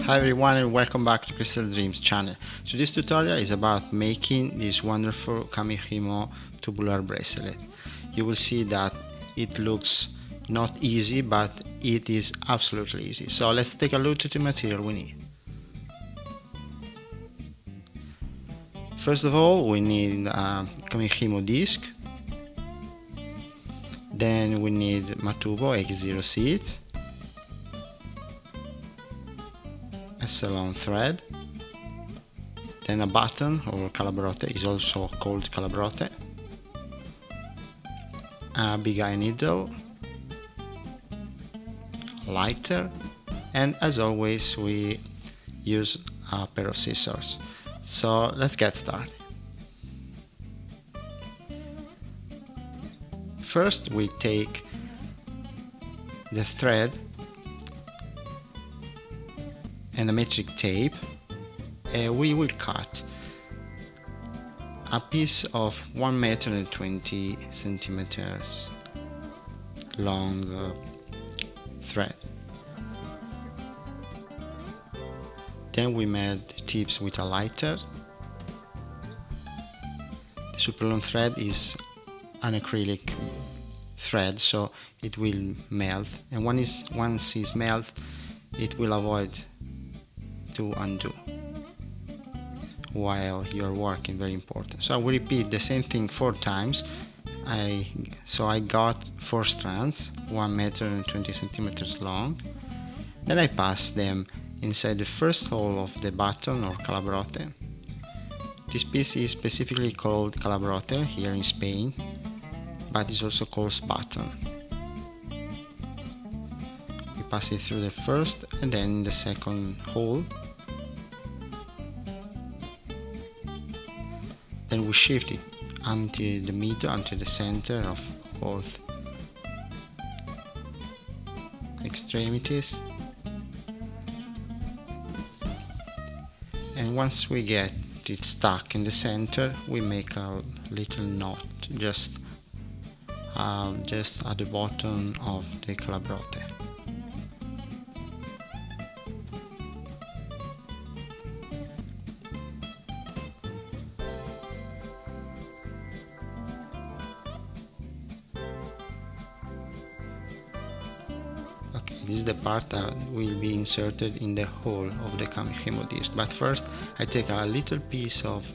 Hi everyone and welcome back to Crystal Dreams channel. So this tutorial is about making this wonderful Kumihimo tubular bracelet. You will see that it looks not easy, but it is absolutely easy. So let's take a look at the material we need. First of all, we need a Kumihimo disc. Then we need Matubo X0 seeds, a salon thread, then a button or calabrote, is also called calabrote, a big eye needle, lighter, and as always we use a pair of scissors. So let's get started. First we take the thread and a metric tape, and we will cut a piece of 1 meter and 20 centimeters long thread. Then we made tips with a lighter. The super long thread is an acrylic thread, so it will melt, and once it's melt, it will avoid to undo while you're working. Very important. So I will repeat the same thing 4 times. I got 4 strands, 1 meter and 20 centimeters long. Then I pass them inside the first hole of the button or calabrote. This piece is specifically called calabrote here in Spain, but it's also called button. We pass it through the first and then the second hole. Then we shift it until the middle, until the center of both extremities. And once we get it stuck in the center, we make a little knot just at the bottom of the calabrote. Okay, this is the part that will be inserted in the hole of the Kumihimo disc. But first I take a little piece of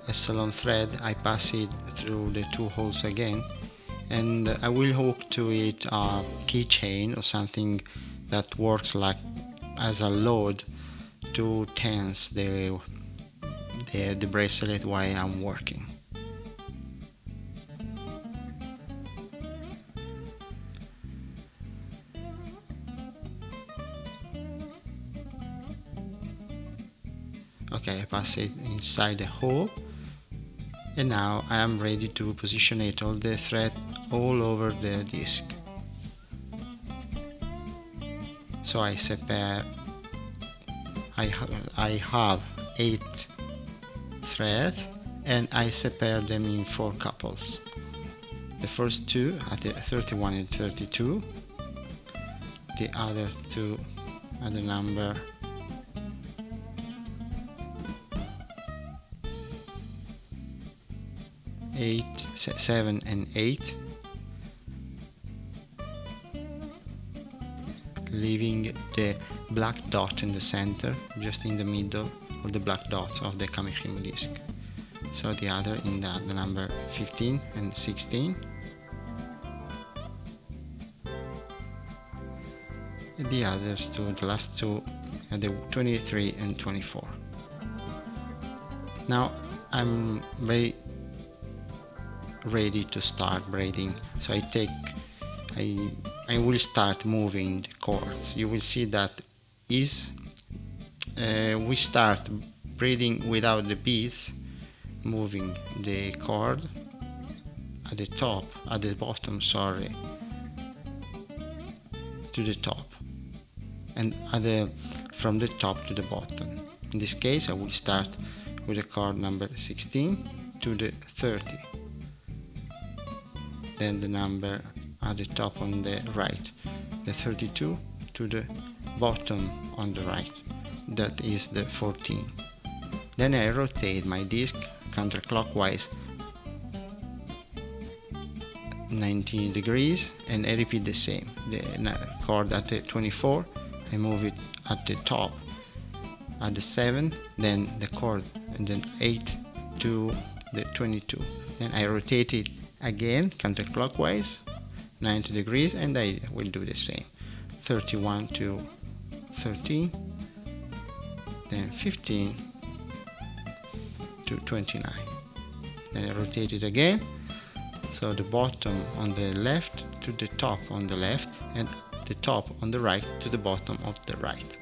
a salon thread, I pass it through the 2 holes again, and I will hook to it a keychain or something that works like as a load to tense the bracelet while I'm working. Okay, I pass it inside the hole, and now I am ready to position it, all the thread all over the disc. So I separe, I have 8 threads, and I separe them in 4 couples. The first 2 at the 31 and 32, the other 2 at the number 7 and 8, leaving the black dot in the center, just in the middle of the black dots of the Kumihimo disc. So the other in the number 15 and 16, and the others 2, the last 2 at the 23 and 24. Now I'm very ready to start braiding, so I will start moving the cords. You will see that we start braiding without the beads, moving the cord at the bottom, to the top, and from the top to the bottom. In this case I will start with the cord number 16 to the 30. Then the number at the top on the right, the 32 to the bottom on the right, that is the 14. Then I rotate my disc counterclockwise 90 degrees, and I repeat the same. The chord at the 24, I move it at the top at the 7, then the chord, and then 8 to the 22. Then I rotate it again counterclockwise 90 degrees, and I will do the same. 31 to 13, then 15 to 29. Then I rotate it again, so the bottom on the left to the top on the left, and the top on the right to the bottom of the right.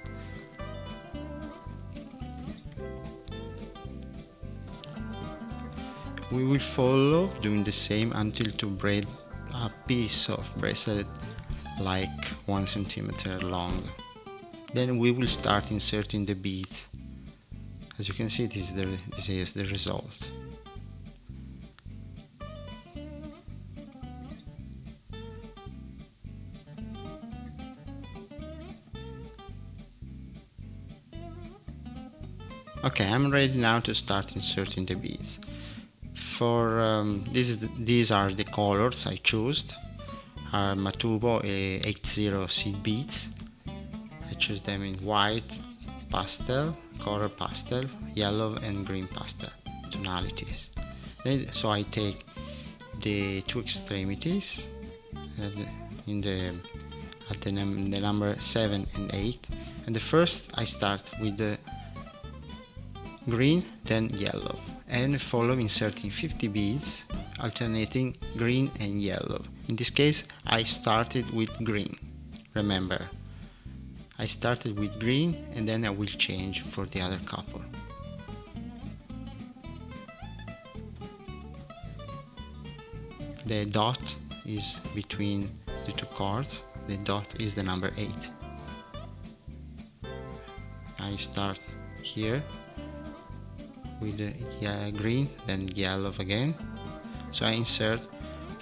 We will follow doing the same until to braid a piece of bracelet like 1 centimeter long. Then we will start inserting the beads. As you can see, this is the result. Okay, I'm ready now to start inserting the beads. For these are the colors I chose. Are Matubo 80 seed beads. I choose them in white, pastel, color pastel, yellow and green pastel tonalities. So I take the two extremities at the number 7 and 8, and the first I start with the green, then yellow, and follow inserting 50 beads alternating green and yellow. In this case I started with green. Remember, I started with green and then I will change for the other couple. The dot is between the two cards. The dot is the number 8. I start here with the green, then yellow again. So I insert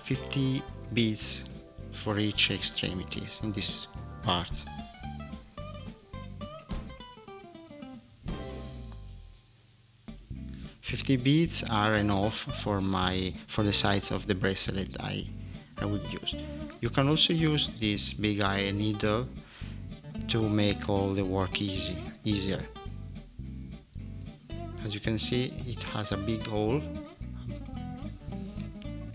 50 beads for each extremities in this part. "50 beads are enough for the size of the bracelet I would use. You can also use this big eye needle to make all the work easier. As you can see, it has a big hole,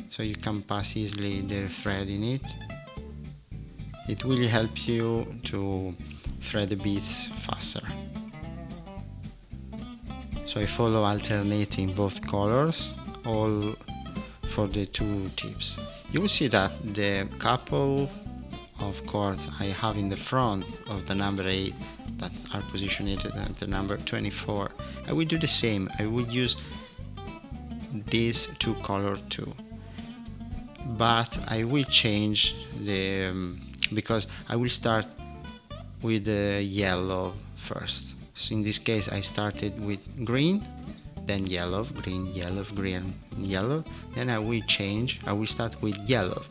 so you can pass easily the thread in it. It will help you to thread the beads faster. So I follow alternating both colors, all for the two tips. You will see that the couple of cords I have in the front of the number 8 that are positioned at the number 24, I will do the same. I will use these two colors too, but I will change because I will start with the yellow first. So in this case I started with green, then yellow, green, yellow, green, yellow. Then I will change. I will start with yellow,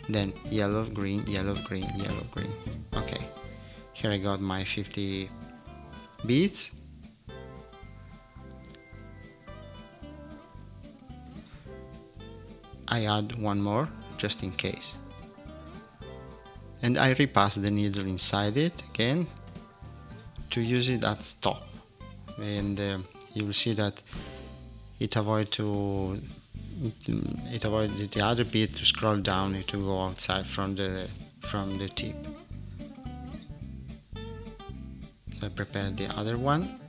then yellow, green, yellow, green, yellow, green. Okay, here I got my 50 beads. I add one more just in case, and I repass the needle inside it again to use it at top, and you will see that it avoids the other bead to scroll down and to go outside from the tip. So I prepare the other one,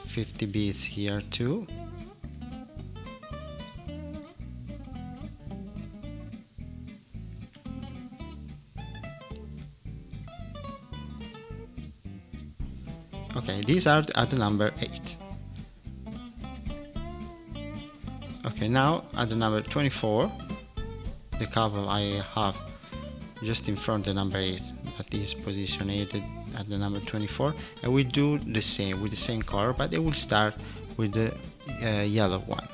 50 beads here too. Okay, these are at the number 8. Okay, now at the number 24, the couple I have just in front of the number 8 that is positioned at the number 24, I will do the same with the same color, but I will start with the yellow one.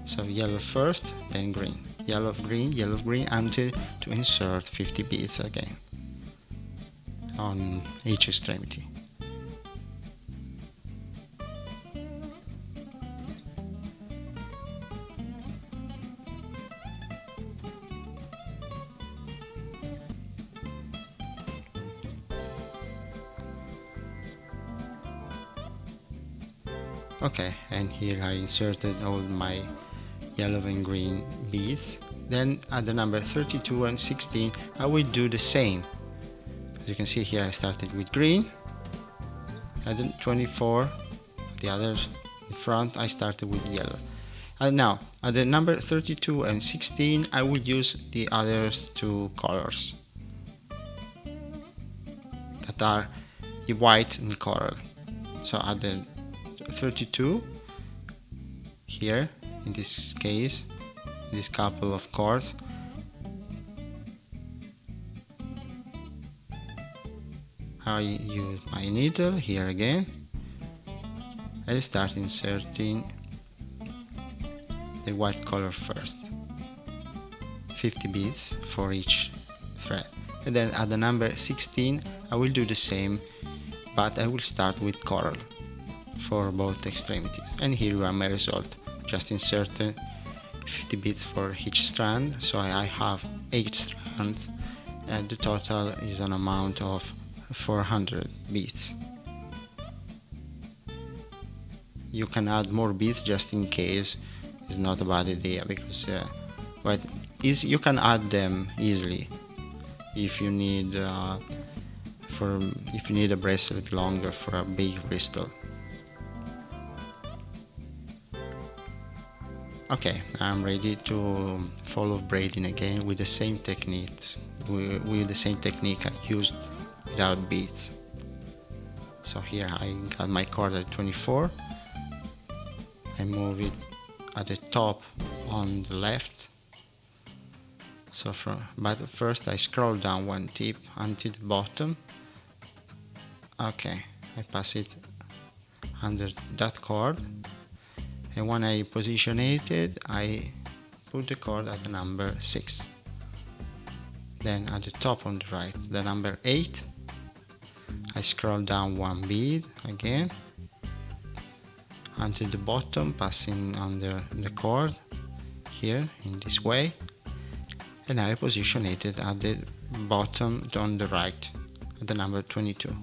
So yellow first, then green, yellow, green until to insert 50 beads again on each extremity. Okay, and here I inserted all my yellow and green beads. Then at the number 32 and 16 I will do the same. As you can see here, I started with green. At the 24, the others in front, I started with yellow. And now at the number 32 and 16 I will use the others two colors that are the white and coral. So at the 32 here, in this case, this couple of cords, I use my needle here again and start inserting the white color first. 50 beads for each thread. And then at the number 16 I will do the same, but I will start with coral for both extremities. And here you are my result. Just inserted 50 beads for each strand, so I have 8 strands, and the total is an amount of 400 beads. You can add more beads just in case. It's not a bad idea, because but you can add them easily if you need if you need a bracelet longer for a big crystal. Okay, I'm ready to follow braiding again with the same technique. With the same technique I used without beads. So here I got my cord at 24. I move it at the top on the left. So but first I scroll down one tip until the bottom. Okay, I pass it under that cord, and when I position it, I put the cord at the number 6. Then at the top on the right, the number 8, I scroll down one bead again until the bottom, passing under the cord here in this way, and I position it at the bottom on the right at the number 22.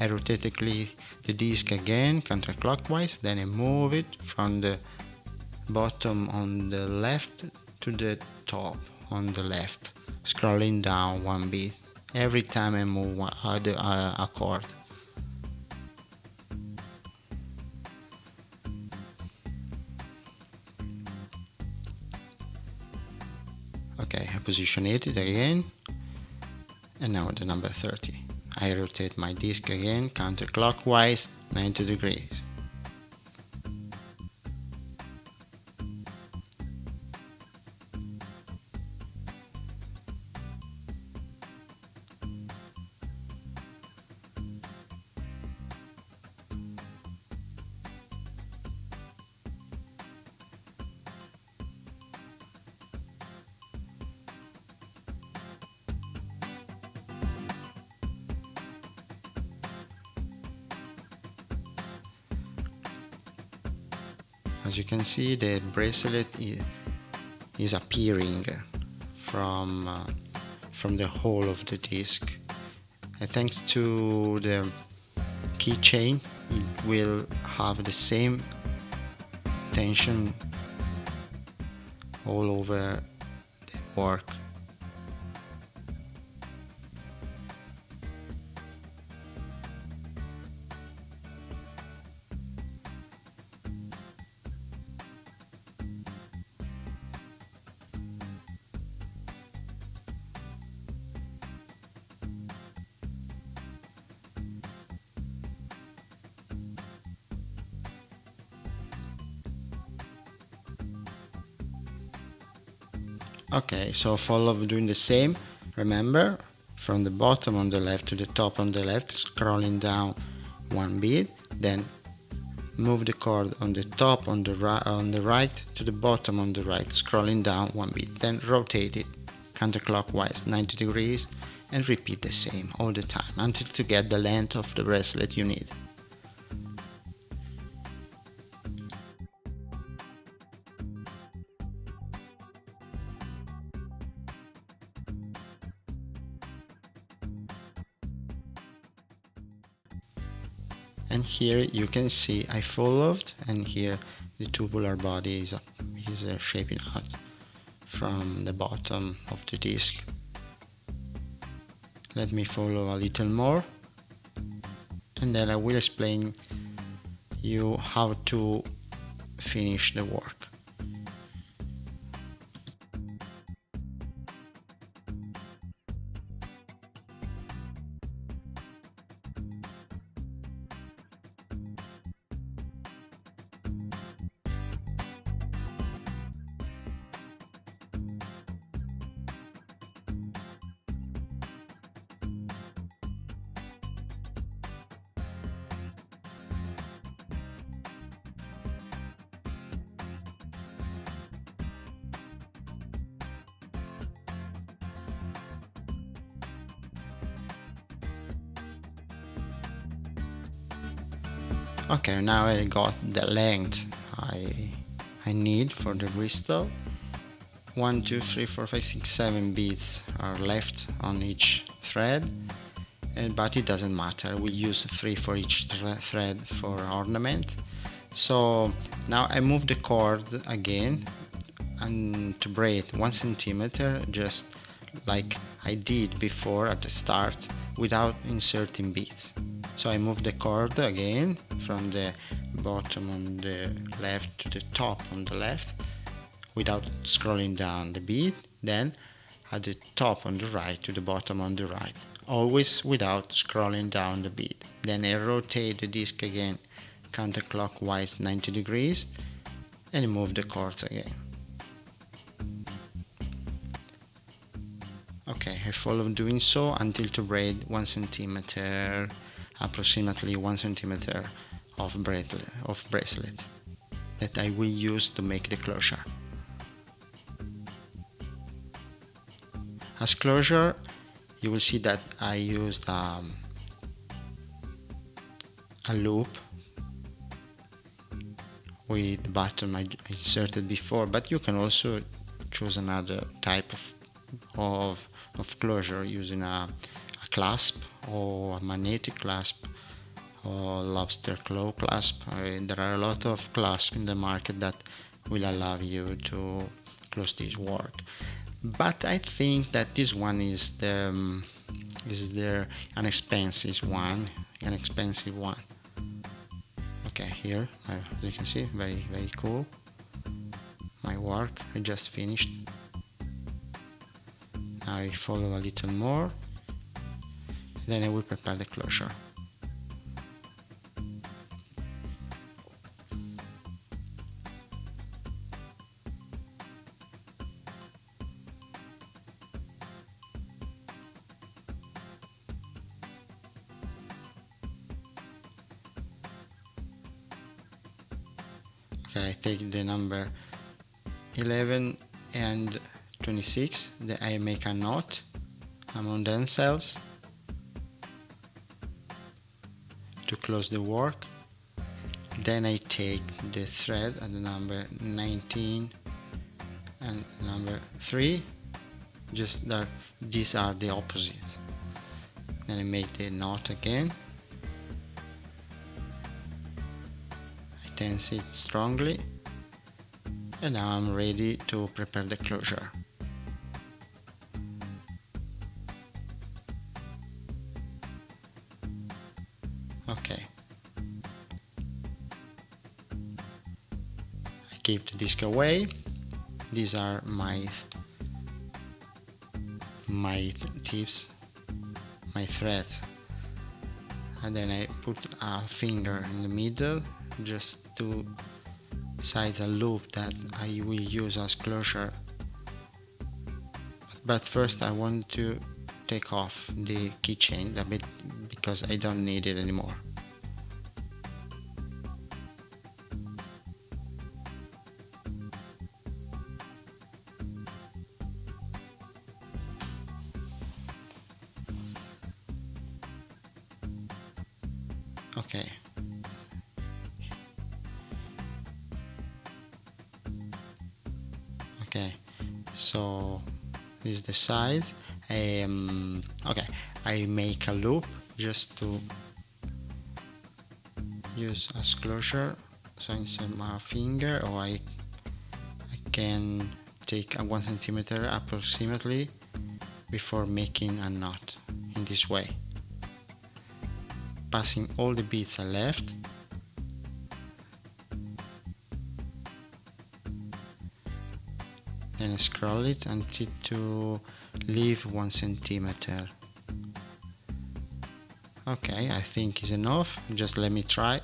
I rotate the disc again counterclockwise, then I move it from the bottom on the left to the top on the left, scrolling down one bead every time I move a cord. Okay, I position it again, and now the number 30. I rotate my disc again counterclockwise 90 degrees. As you can see, the bracelet is appearing from the hole of the disc. And thanks to the keychain, it will have the same tension all over the work. Okay, so follow doing the same. Remember, from the bottom on the left to the top on the left, scrolling down one bead, then move the cord on the top on the right to the bottom on the right, scrolling down one bead, then rotate it counterclockwise 90 degrees and repeat the same all the time until to get the length of the bracelet you need. And here you can see I followed, and here the tubular body is shaping out from the bottom of the disc. Let me follow a little more, and then I will explain you how to finish the work. Okay, now I got the length I need for the bristol. 1, 2, 3, 4, 5, 6, 7 beads are left on each thread, but it doesn't matter. We'll use 3 for each thread for ornament. So now I move the cord again and to braid 1 centimeter, just like I did before at the start, without inserting beads. So I move the cord again from the bottom on the left to the top on the left without scrolling down the bead, then at the top on the right to the bottom on the right, always without scrolling down the bead. Then I rotate the disc again counterclockwise 90 degrees and move the cords again. Okay, I follow doing so until to braid 1 centimeter, approximately 1 centimeter of bracelet that I will use to make the closure. As closure, you will see that I used a loop with the button I inserted before, but you can also choose another type of closure using a clasp or a magnetic clasp or lobster claw clasp. There are a lot of clasps in the market that will allow you to close this work, but I think that this one is the inexpensive one. Okay, here as you can see, very cool. My work I just finished. Now I follow a little more, then I will prepare the closure. Okay, I take the number 11 and 26, then I make a knot among themselves to close the work. Then I take the thread at the number 19 and number 3, just that these are the opposites. Then I make the knot again, I tense it strongly, and now I'm ready to prepare the closure. Okay, I keep the disc away. These are my tips, my threads, and then I put a finger in the middle just to size a loop that I will use as closure. But first I want to take off the keychain a bit because I don't need it anymore. Okay. Okay, so this is the size. Okay, I make a loop just to use as closure, so inside my finger, or I can take a 1 centimeter approximately before making a knot in this way, passing all the beads I left. Then scroll it until to leave 1 centimeter. Okay, I think is enough. Just let me try.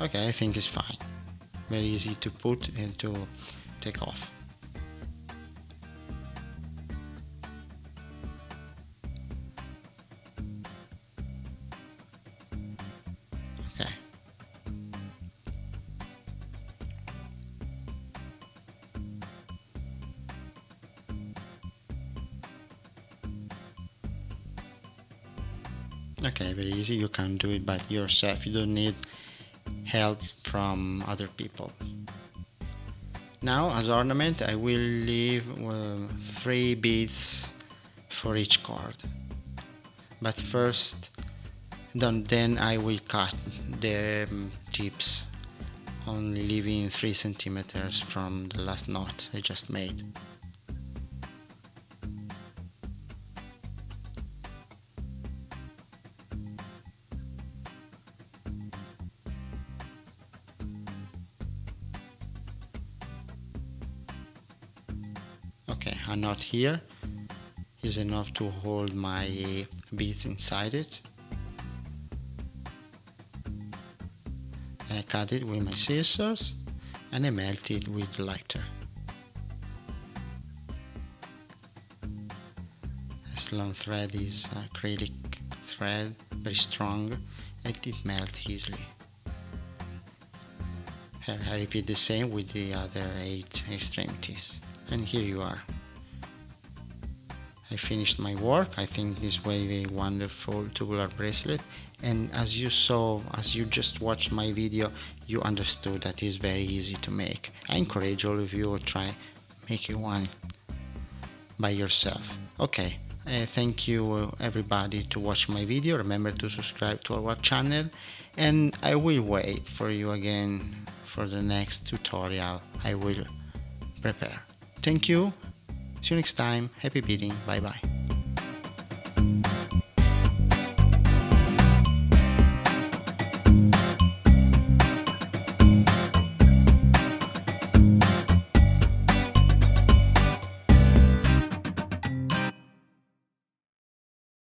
Okay, I think it's fine. Very easy to put and to take off. Okay. Okay, very easy. You can do it by yourself. You don't need help from other people. Now, as ornament, I will leave 3 beads for each card. But first, then I will cut the tips, only leaving 3 centimeters from the last knot I just made. Okay, a knot here is enough to hold my beads inside it. And I cut it with my scissors and I melt it with lighter. This long thread is acrylic thread, very strong, and it melts easily. Here I repeat the same with the other 8 extremities. And here you are. I finished my work. I think this way a wonderful tubular bracelet, and as you saw, as you just watched my video, you understood that it's very easy to make. I encourage all of you to try making one by yourself. Okay, thank you everybody to watch my video. Remember to subscribe to our channel, and I will wait for you again for the next tutorial I will prepare. Thank you. See you next time. Happy beading. Bye bye.